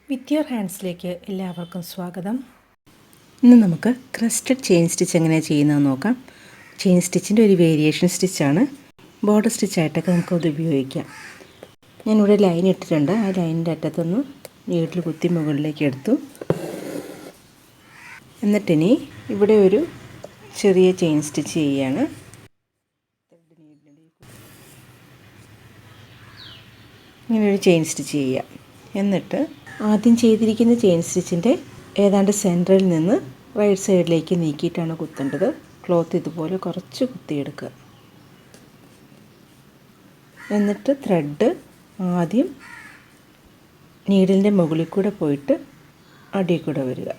With your ഹാൻഡ്സിലേക്ക് എല്ലാവർക്കും സ്വാഗതം. ഇന്ന് നമുക്ക് ക്രസ്റ്റഡ് ചെയിൻ സ്റ്റിച്ച് എങ്ങനെയാണ് ചെയ്യുന്നതെന്ന് നോക്കാം. ചെയിൻ സ്റ്റിച്ചിൻ്റെ ഒരു വേരിയേഷൻ സ്റ്റിച്ചാണ്. ബോർഡർ സ്റ്റിച്ചായിട്ടൊക്കെ നമുക്കത് ഉപയോഗിക്കാം. ഞാനിവിടെ ലൈൻ ഇട്ടിട്ടുണ്ട്. ആ ലൈനിൻ്റെ അറ്റത്തുനിന്ന് നീഡിൽ കുത്തി മുകളിലേക്ക് എടുത്തു. എന്നിട്ടിനി ഇവിടെ ഒരു ചെറിയ ചെയിൻ സ്റ്റിച്ച് ചെയ്യുകയാണ്. ഇങ്ങനൊരു ചെയിൻ സ്റ്റിച്ച് ചെയ്യുക. എന്നിട്ട് ആദ്യം ചെയ്തിരിക്കുന്ന ചെയിൻ സ്റ്റിച്ചിൻ്റെ ഏതാണ്ട് സെൻറ്ററിൽ നിന്ന് റൈറ്റ് സൈഡിലേക്ക് നീക്കിയിട്ടാണ് കുത്തേണ്ടത്. ക്ലോത്ത് ഇതുപോലെ കുറച്ച് കുത്തിയെടുക്കുക. എന്നിട്ട് ത്രെഡ് ആദ്യം നീഡിലിൻ്റെ മുകളിൽ കൂടെ പോയിട്ട് അടിയിൽ കൂടെ വരിക,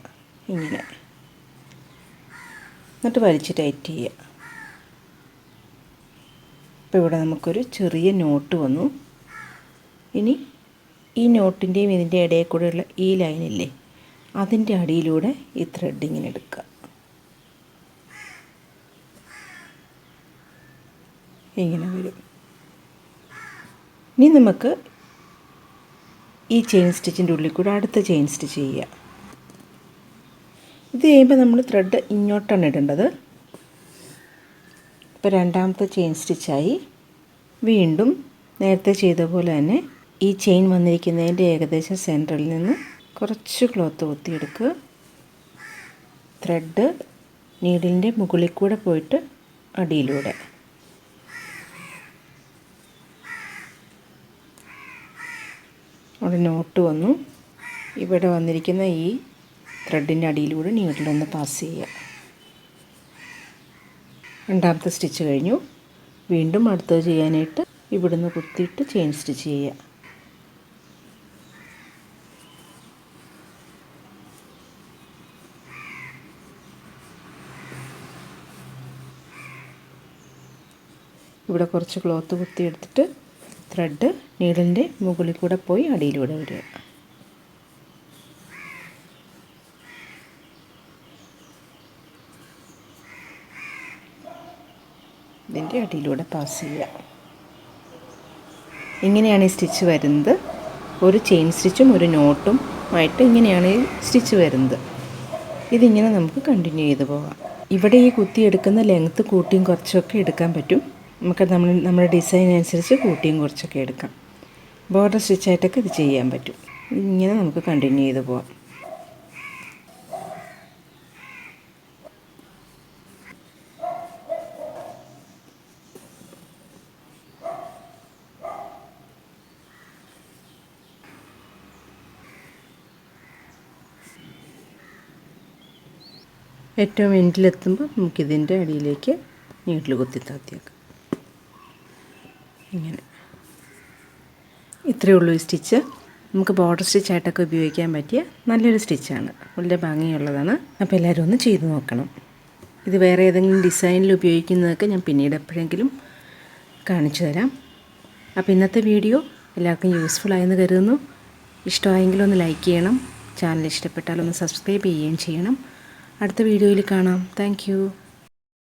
ഇങ്ങനെ. എന്നിട്ട് വലിച്ച് ടൈറ്റ് ചെയ്യുക. ഇപ്പോൾ ഇവിടെ നമുക്കൊരു ചെറിയ നോട്ട് വന്നു. ഇനി ഈ നോട്ടിൻ്റെയും ഇതിൻ്റെ ഇടയിൽ കൂടെയുള്ള ഈ ലൈനില്ലേ, അതിൻ്റെ അടിയിലൂടെ ഈ ത്രെഡ് ഇങ്ങനെ എടുക്കുക. ഇങ്ങനെ വരും. ഇനി നമുക്ക് ഈ ചെയിൻ സ്റ്റിച്ചിൻ്റെ ഉള്ളിൽ കൂടെ അടുത്ത ചെയിൻ സ്റ്റിച്ച് ചെയ്യുക. ഇത് ചെയ്യുമ്പോൾ നമ്മൾ ത്രെഡ് ഇങ്ങോട്ടാണ് ഇടേണ്ടത്. ഇപ്പോൾ രണ്ടാമത്തെ ചെയിൻ സ്റ്റിച്ചായി. വീണ്ടും നേരത്തെ ചെയ്ത പോലെ തന്നെ ഈ ചെയിൻ വന്നിരിക്കുന്നതിൻ്റെ ഏകദേശം സെൻറ്ററിൽ നിന്ന് കുറച്ച് ക്ലോത്ത് കുത്തിയെടുക്കുക. ത്രെഡ് നീഡിലിൻ്റെ മുകളിൽ കൂടെ പോയിട്ട് അടിയിലൂടെ. അവിടെ നോട്ട് വന്നു. ഇവിടെ വന്നിരിക്കുന്ന ഈ ത്രെഡിൻ്റെ അടിയിലൂടെ നീഡിലൊന്ന് പാസ് ചെയ്യുക. രണ്ടാമത്തെ സ്റ്റിച്ച് കഴിഞ്ഞു. വീണ്ടും അടുത്തത് ചെയ്യാനായിട്ട് ഇവിടുന്ന് കുത്തിയിട്ട് ചെയിൻ സ്റ്റിച്ച് ചെയ്യുക. ഇവിടെ കുറച്ച് ക്ലോത്ത് കുത്തിയെടുത്തിട്ട് ത്രെഡ് നീഡിലിൻ്റെ മുകളിൽ കൂടെ പോയി അടിയിലൂടെ വരിക. ഇതിൻ്റെ അടിയിലൂടെ പാസ് ചെയ്യുക. ഇങ്ങനെയാണ് ഈ സ്റ്റിച്ച് വരുന്നത്. ഒരു ചെയിൻ സ്റ്റിച്ചും ഒരു നോട്ടും ആയിട്ട് ഇങ്ങനെയാണ് ഈ സ്റ്റിച്ച് വരുന്നത്. ഇതിങ്ങനെ നമുക്ക് കണ്ടിന്യൂ ചെയ്ത് പോകാം. ഇവിടെ ഈ കുത്തിയെടുക്കുന്ന ലെങ്ത്ത് കൂട്ടിയും കുറച്ചൊക്കെ എടുക്കാൻ പറ്റും. നമുക്ക് നമ്മുടെ ഡിസൈൻ അനുസരിച്ച് കൂട്ടിയും കുറച്ചൊക്കെ എടുക്കാം. ബോർഡർ സ്റ്റിച്ചായിട്ടൊക്കെ ഇത് ചെയ്യാൻ പറ്റും. ഇങ്ങനെ നമുക്ക് കണ്ടിന്യൂ ചെയ്ത് പോകാം. ഏറ്റവും എൻഡിലെത്തുമ്പോൾ നമുക്കിതിൻ്റെ അടിയിലേക്ക് നീഡിൽ കുത്തി താത്തിയേക്കാം. ഇങ്ങനെ. ഇത്രയേ ഉള്ളൂ ഈ സ്റ്റിച്ച്. നമുക്ക് ബോർഡർ സ്റ്റിച്ചായിട്ടൊക്കെ ഉപയോഗിക്കാൻ പറ്റിയ നല്ലൊരു സ്റ്റിച്ചാണ്. വളരെ ഭംഗിയുള്ളതാണ്. അപ്പോൾ എല്ലാവരും ഒന്ന് ചെയ്ത് നോക്കണം. ഇത് വേറെ ഏതെങ്കിലും ഡിസൈനിൽ ഉപയോഗിക്കുന്നതൊക്കെ ഞാൻ പിന്നീട് എപ്പോഴെങ്കിലും കാണിച്ചു തരാം. അപ്പോൾ ഇന്നത്തെ വീഡിയോ എല്ലാവർക്കും യൂസ്ഫുള്ളായെന്ന് കരുതുന്നു. ഇഷ്ടമായെങ്കിലൊന്ന് ലൈക്ക് ചെയ്യണം. ചാനൽ ഇഷ്ടപ്പെട്ടാലൊന്ന് സബ്സ്ക്രൈബ് ചെയ്യുകയും ചെയ്യണം. അടുത്ത വീഡിയോയിൽ കാണാം. താങ്ക്